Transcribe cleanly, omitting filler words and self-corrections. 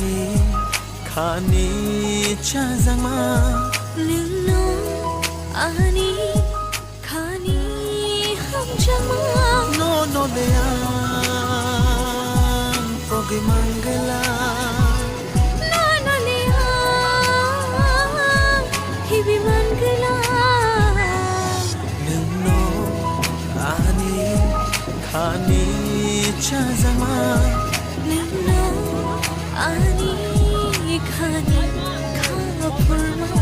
खानी चाजमा निन्नो आनी खानी हम जमा no no de an pogi mangala no no liya hibi mangala निन्नो आनी खानी चाजमा निन्नो आनी खानी खा फुरमा